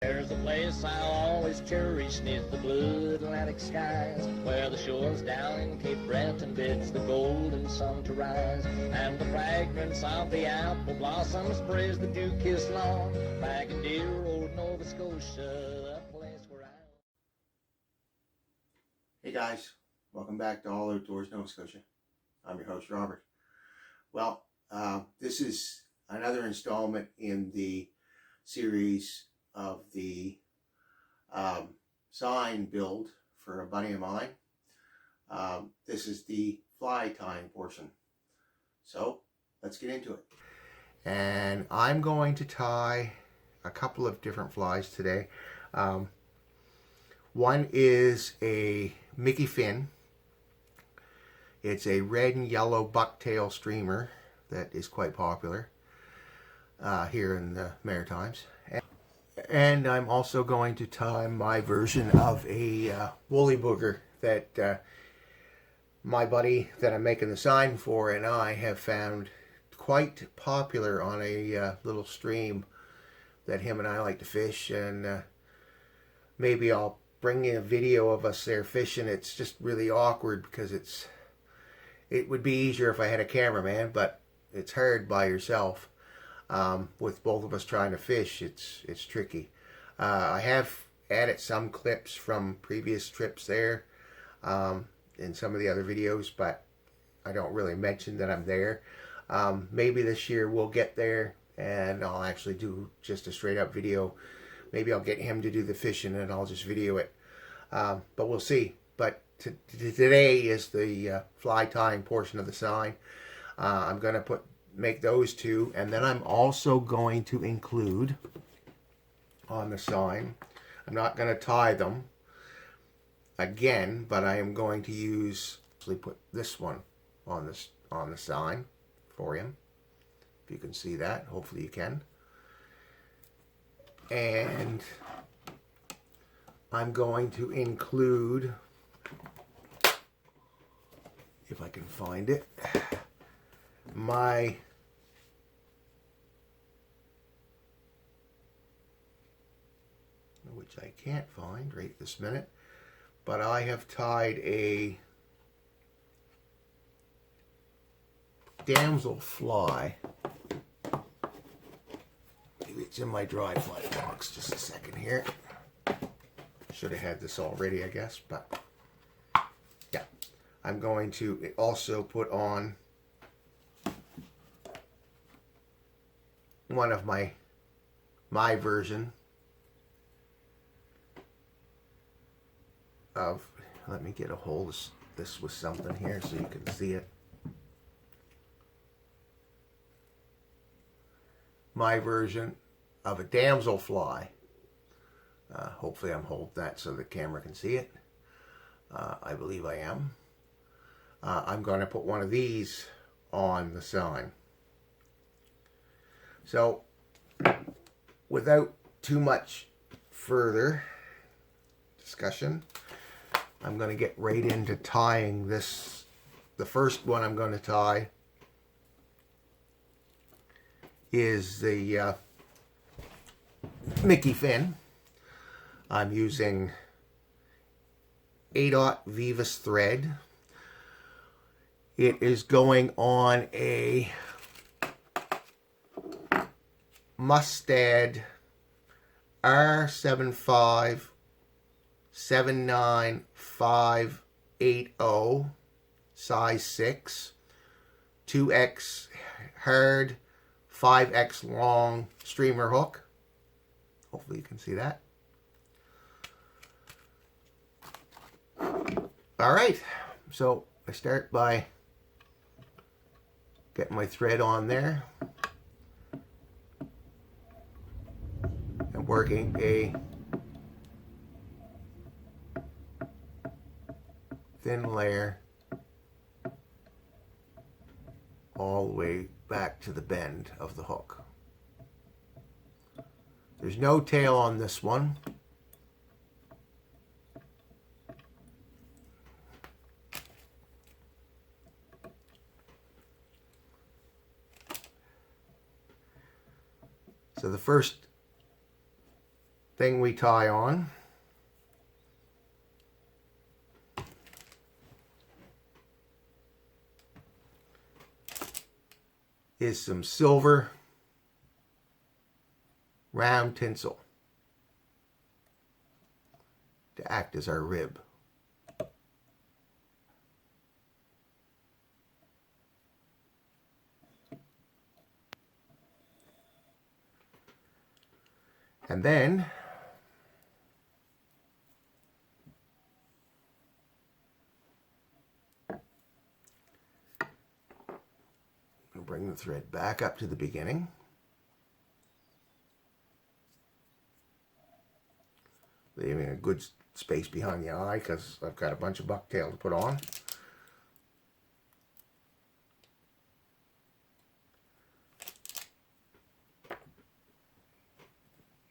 There's a place I'll always cherish 'neath the blue Atlantic skies, where the shores down in Cape Breton bids the golden sun to rise, and the fragrance of the apple blossoms praise the dew-kissed lawn, back in dear old Nova Scotia, the place where I... Hey guys, welcome back to All Outdoors Nova Scotia. I'm your host, Robert. Well, this is another installment in the series of the sign build for a buddy of mine. This is the fly tying portion. So let's get into it. And I'm going to tie a couple of different flies today. One is a Mickey Finn. It's a red and yellow bucktail streamer that is quite popular here in the Maritimes. And I'm also going to tie my version of a woolly booger that my buddy that I'm making the sign for and I have found quite popular on a little stream that him and I like to fish. And maybe I'll bring you a video of us there fishing. It's just really awkward because it would be easier if I had a cameraman, but it's hard by yourself. With both of us trying to fish, it's tricky. I have added some clips from previous trips there in some of the other videos, but I don't really mention that I'm there. Maybe this year we'll get there and I'll actually do just a straight up video. Maybe I'll get him to do the fishing and I'll just video it. But we'll see. But today is the fly tying portion of the sign. I'm going to make those two, and then I'm also going to include on the sign, I'm not going to tie them again, but I am going to put this one on the sign for him. If you can see that, hopefully you can. And I'm going to include, if I can find it, which I can't find right this minute, but I have tied a damsel fly. Maybe it's in my dry fly box. Just a second here. Should have had this already, I guess, but yeah. I'm going to also put on one of my version of, let me get a hold of this with something here so you can see it. My version of a damsel fly. Hopefully I'm holding that so the camera can see it. I believe I am. I'm going to put one of these on the sign. So, without too much further discussion, I'm going to get right into tying this. The first one I'm going to tie is the Mickey Finn. I'm using 8/0 Vivus thread. It is going on a Mustad R7579580 size 6, 2x hard, 5x long streamer hook. Hopefully you can see that. Alright, so I start by getting my thread on there and working a thin layer all the way back to the bend of the hook. There's no tail on this one. So the first thing we tie on is some silver round tinsel to act as our rib. And then I'm going to bring the thread back up to the beginning. Leaving a good space behind the eye because I've got a bunch of bucktail to put on.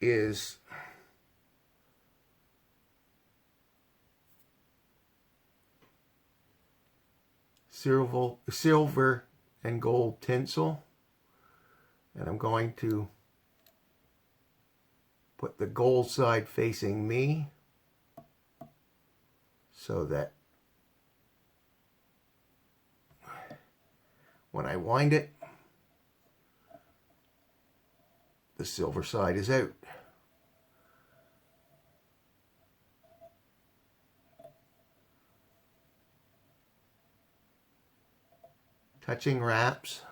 Is silver and gold tinsel, and I'm going to put the gold side facing me so that when I wind it, the silver side is out. Touching wraps,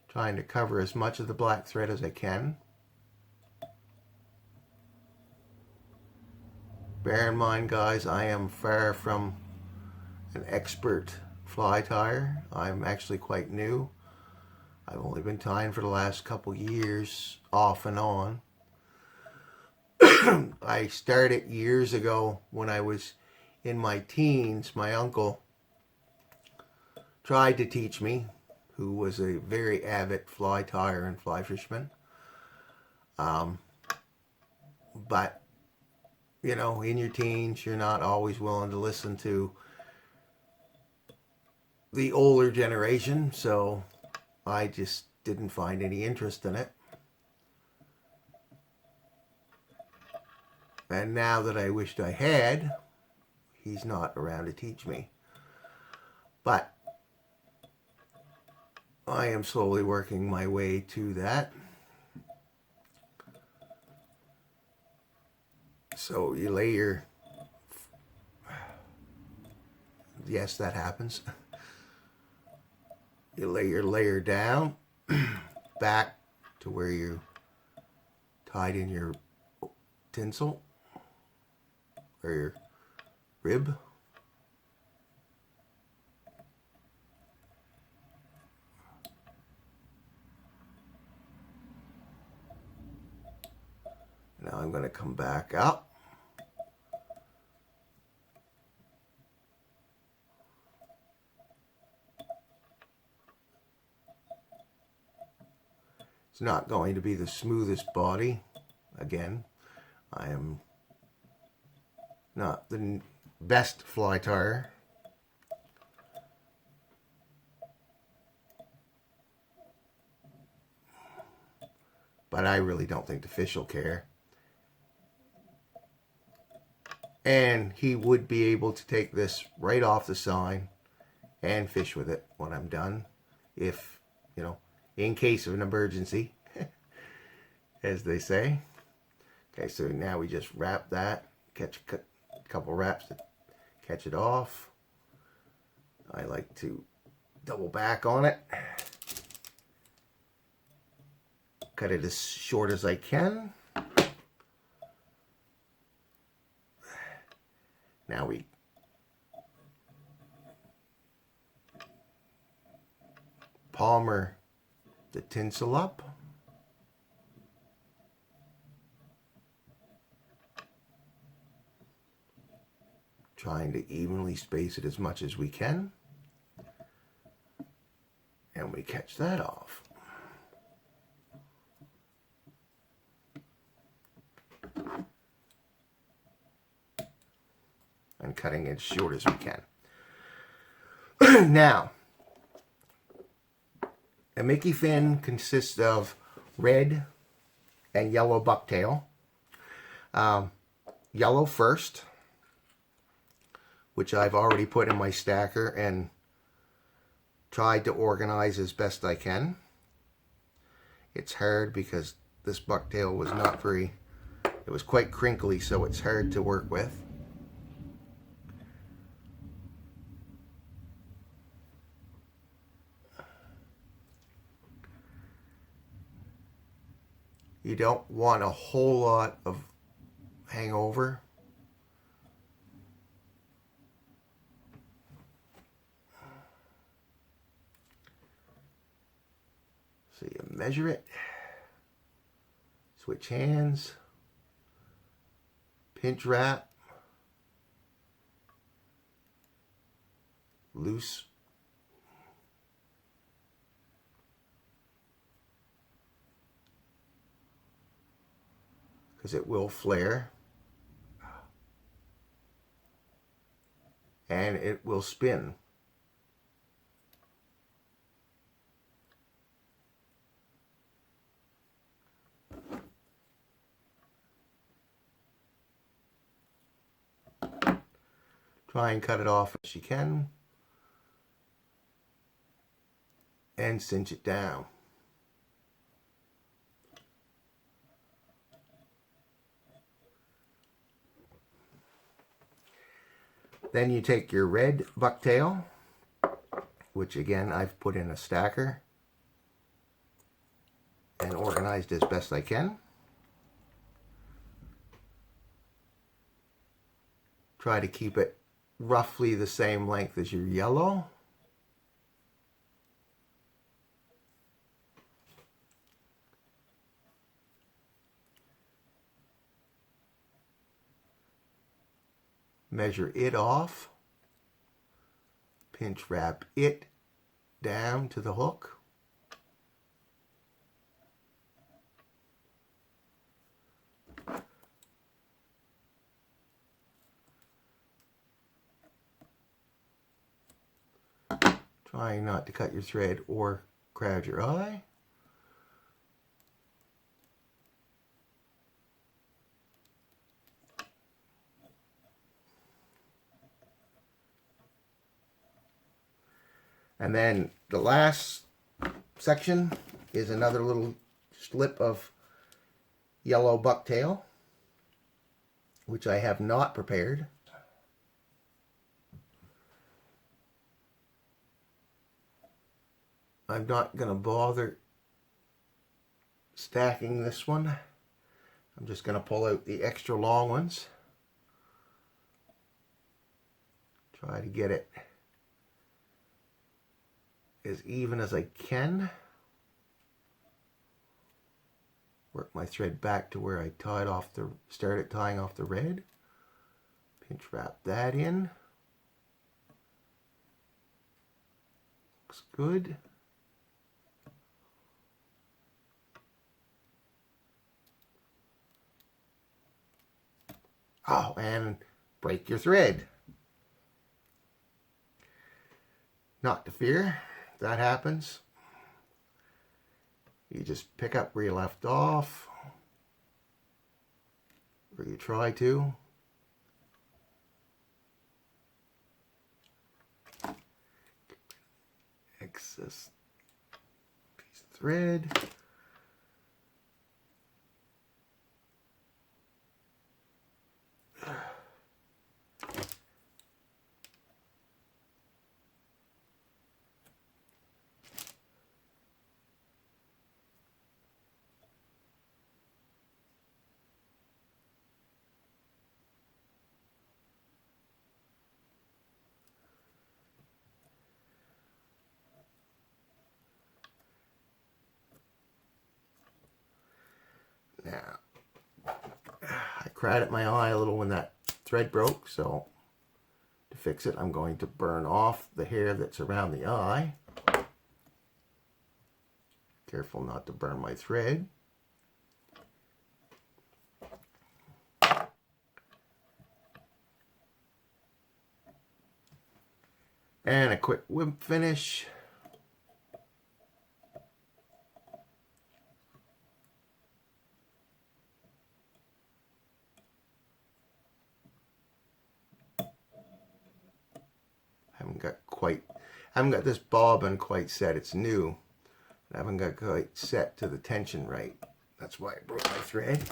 trying to cover as much of the black thread as I can. Bear in mind, guys, I am far from an expert fly tyer. I'm actually quite new. I've only been tying for the last couple years, off and on. I started years ago when I was in my teens. My uncle tried to teach me, who was a very avid fly tyer and fly fisherman. But, you know, in your teens, you're not always willing to listen to the older generation, so I just didn't find any interest in it. And now that I wished I had, he's not around to teach me. But I am slowly working my way to that. So you lay your... Yes, that happens. You lay your layer down, back to where you tied in your tinsel, or your rib. Now I'm going to come back up. It's not going to be the smoothest body. Again, I am not the best fly tyer. But I really don't think the fish will care. And he would be able to take this right off the sign and fish with it when I'm done. If, you know, in case of an emergency, as they say. Okay, so now we just wrap that, catch a couple wraps to catch it off. I like to double back on it. Cut it as short as I can. Now we palmer the tinsel up. Trying to evenly space it as much as we can. And we catch that off. And cutting it as short as we can. Now, a Mickey fin consists of red and yellow bucktail. Yellow first, which I've already put in my stacker and tried to organize as best I can. It's hard because this bucktail was not very, it was quite crinkly, so it's hard to work with. You don't want a whole lot of hangover. So you measure it, switch hands, pinch wrap, loose, because it will flare, and it will spin. Try and cut it off as you can and cinch it down. Then you take your red bucktail, which again I've put in a stacker and organized as best I can. Try to keep it roughly the same length as your yellow. Measure it off. Pinch wrap it down to the hook. Trying not to cut your thread or crowd your eye. And then the last section is another little slip of yellow bucktail, which I have not prepared. I'm not going to bother stacking this one. I'm just going to pull out the extra long ones. Try to get it as even as I can. Work my thread back to where I started tying off the red. Pinch wrap that in. Looks good. Oh, and break your thread. Not to fear, if that happens. You just pick up where you left off, or you try to. Excess piece of thread. Now, I cried at my eye a little when that thread broke, so to fix it, I'm going to burn off the hair that's around the eye. Careful not to burn my thread. And a quick whip finish. quite, I haven't got this bobbin quite set. It's new. I haven't got quite set to the tension right. That's why I broke my thread.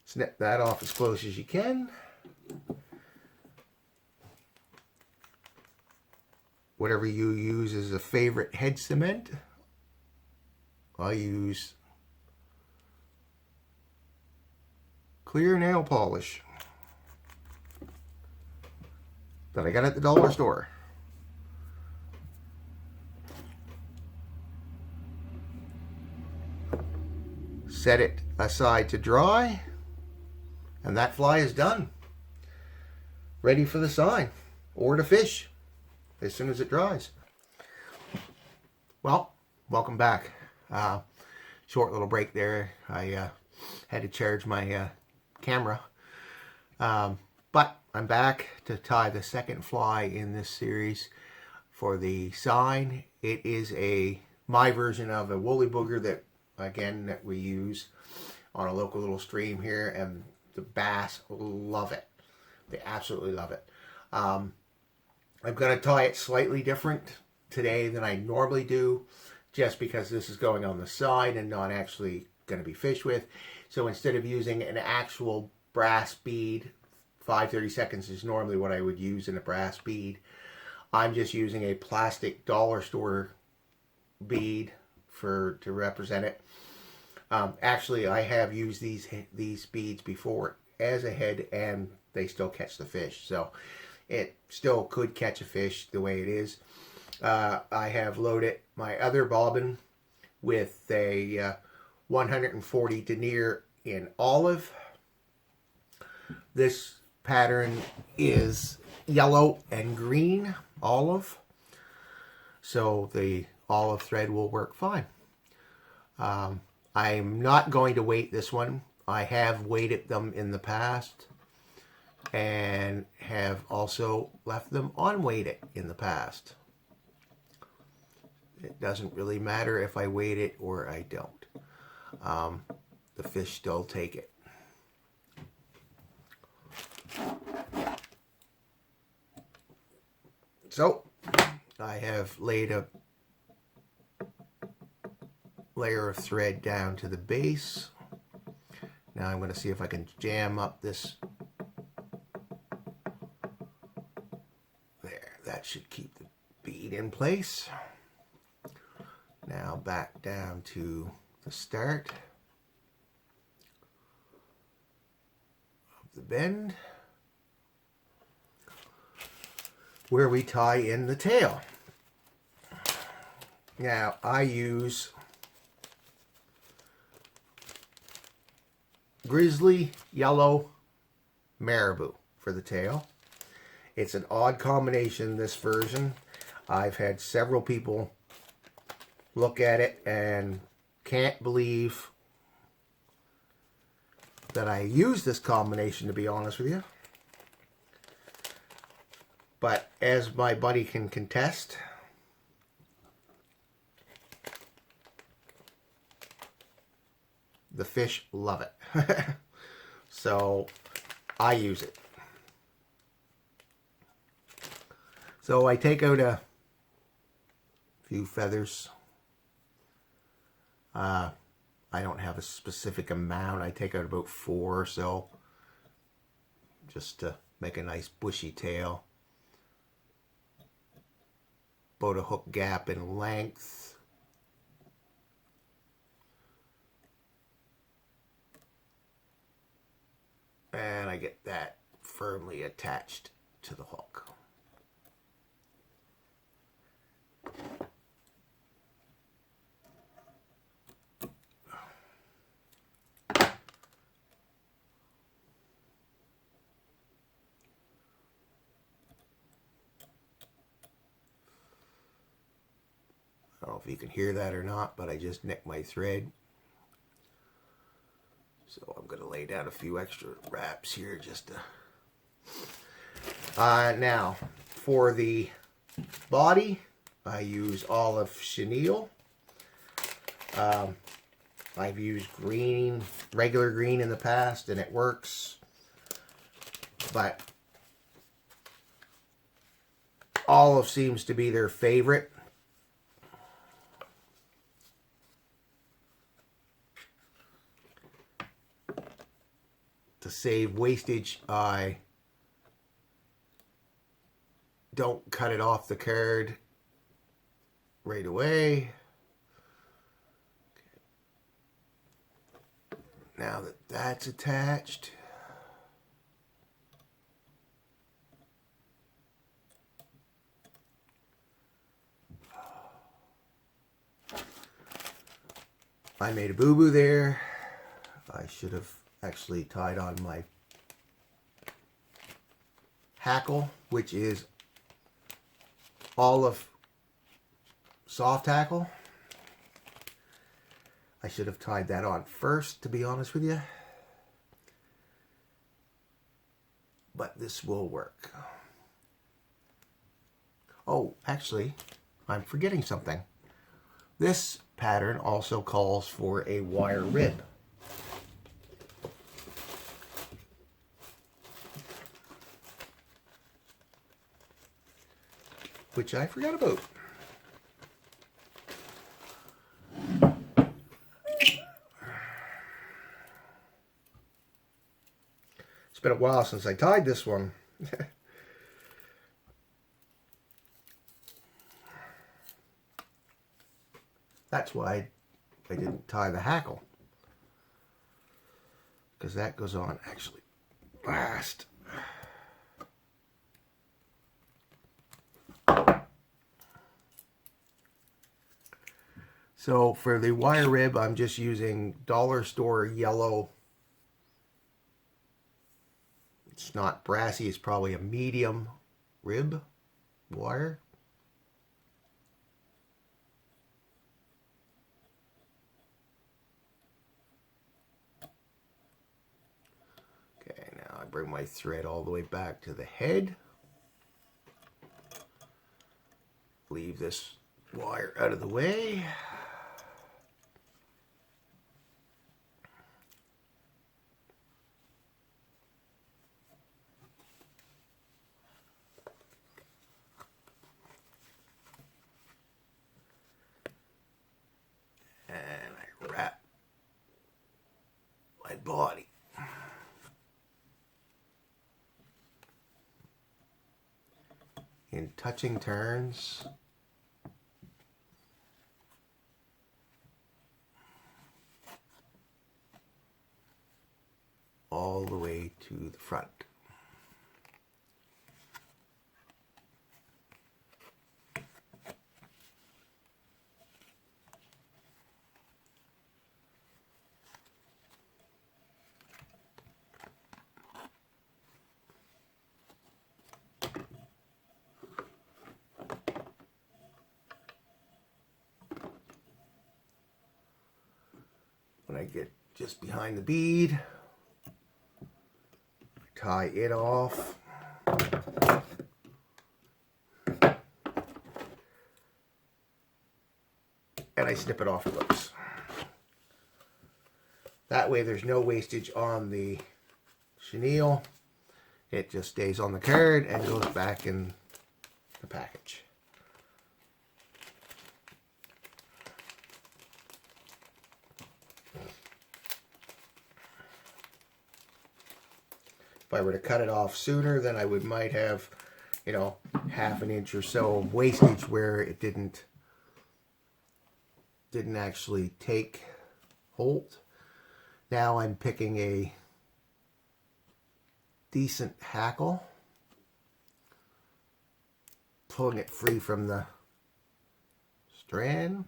Snip that off as close as you can. Whatever you use as a favorite head cement. I use clear nail polish that I got at the dollar store. Set it aside to dry, and that fly is done. Ready for the sign or to fish as soon as it dries. Well, welcome back. Short little break there. I had to charge my camera. But I'm back to tie the second fly in this series for the sign. It is my version of a woolly booger that we use on a local little stream here, and the bass love it. They absolutely love it. I'm going to tie it slightly different today than I normally do, just because this is going on the side and not actually going to be fished with. So instead of using an actual brass bead, 5/32 is normally what I would use in a brass bead, I'm just using a plastic dollar store bead to represent it. Actually, I have used these beads before as a head, and they still catch the fish. So it still could catch a fish the way it is. I have loaded my other bobbin with a 140 denier in olive. This pattern is yellow and green olive, so the olive thread will work fine. I'm not going to weight this one. I have weighted them in the past and have also left them unweighted in the past. It doesn't really matter if I weight it or I don't. The fish still take it. So I have laid a layer of thread down to the base. Now I'm going to see if I can jam up this. There, that should keep the bead in place. Now back down to the start of the bend, where we tie in the tail. Now I use Grizzly Yellow Marabou for the tail. It's an odd combination, this version. I've had several people look at it and can't believe that I use this combination, to be honest with you. But as my buddy can contest, the fish love it. So I use it. So I take out a few feathers. I don't have a specific amount. I take out about 4 or so, just to make a nice bushy tail. About a hook gap in length. And I get that firmly attached to the hook. I don't know if you can hear that or not, but I just nicked my thread. So I'm going to lay down a few extra wraps here just to... now, for the body, I use olive chenille. I've used green, regular green in the past, and it works. But Olive seems to be their favorite. To save wastage, I don't cut it off the card right away. Now that that's attached, I made a boo-boo there. I should have actually tied on my hackle, which is olive soft hackle. I should have tied that on first, to be honest with you. But this will work. Oh, actually, I'm forgetting something. This pattern also calls for a wire rib. Which I forgot about. It's been a while since I tied this one. That's why I didn't tie the hackle. Because that goes on actually last. So for the wire rib, I'm just using dollar store yellow. It's not brassy, it's probably a medium rib wire. Okay, now I bring my thread all the way back to the head. Leave this wire out of the way. And I wrap my body. In touching turns. All the way to the front. When I get just behind the bead, tie it off. And I snip it off close. That way there's no wastage on the chenille. It just stays on the card and goes back in the package. If I were to cut it off sooner, then I might have, you know, half an inch or so of wastage where it didn't actually take hold. Now I'm picking a decent hackle, pulling it free from the strand,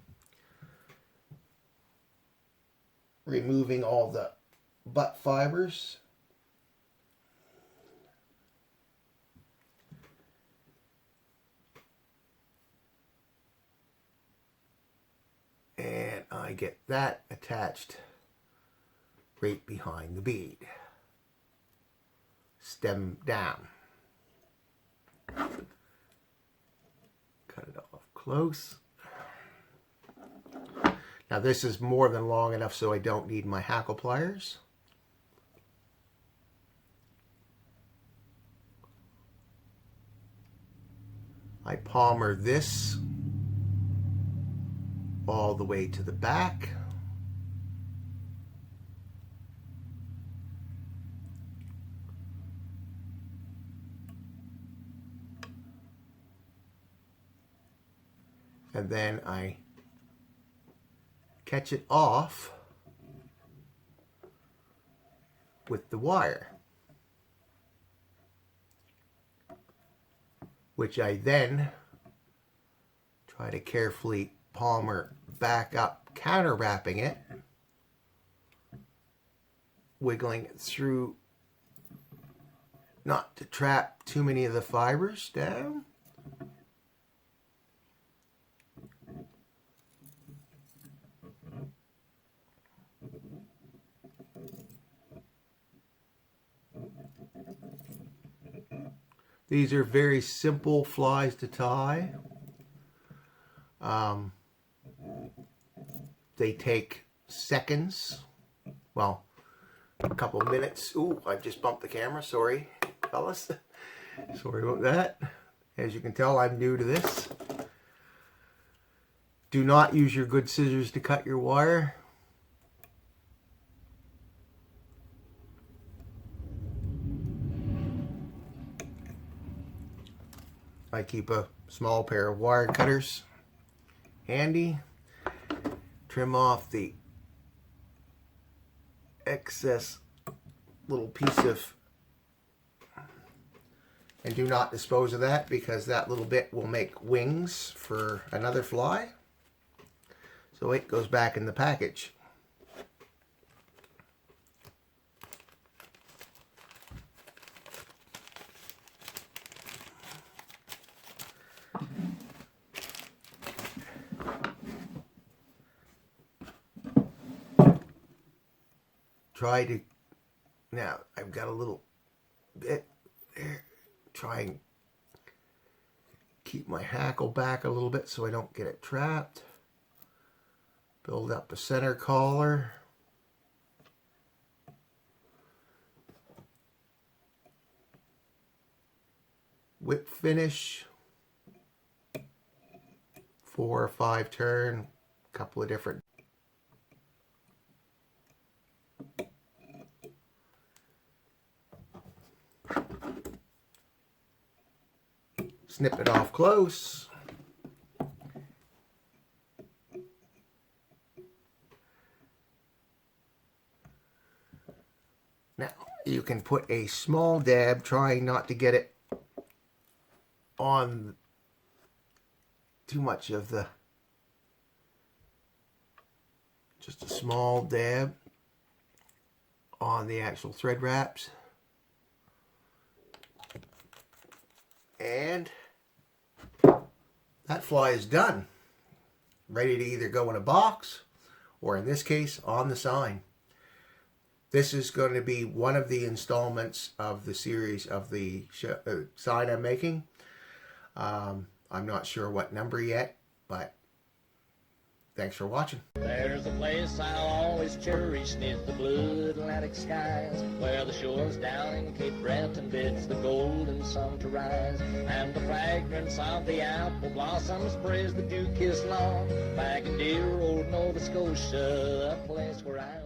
removing all the butt fibers. And I get that attached right behind the bead. Stem down. Cut it off close. Now this is more than long enough so I don't need my hackle pliers. I palmer this all the way to the back. And then I catch it off with the wire, which I then try to carefully palmer back up, counter wrapping it, wiggling it through not to trap too many of the fibers down. These are very simple flies to tie. They take seconds, well, a couple of minutes. Ooh, I just bumped the camera. Sorry, fellas. Sorry about that. As you can tell, I'm new to this. Do not use your good scissors to cut your wire. I keep a small pair of wire cutters handy. Trim off the excess little piece of, and do not dispose of that, because that little bit will make wings for another fly. So it goes back in the package. Try to, now I've got a little bit there, try and keep my hackle back a little bit so I don't get it trapped. Build up a center collar. Whip finish. 4 or 5 turn, couple of different. Snip it off close. Now you can put a small dab, trying not to get it on too much of the, just a small dab on the actual thread wraps. And that fly is done. Ready to either go in a box, or in this case, on the sign. This is going to be one of the installments of the series of the sign I'm making. I'm not sure what number yet, but thanks for watching. There's a place I'll always cherish 'neath the blue Atlantic skies, where the shores down in Cape Breton bids the golden sun to rise, and the fragrance of the apple blossoms sprays the dew-kissed lawn, back in dear old Nova Scotia, a place where I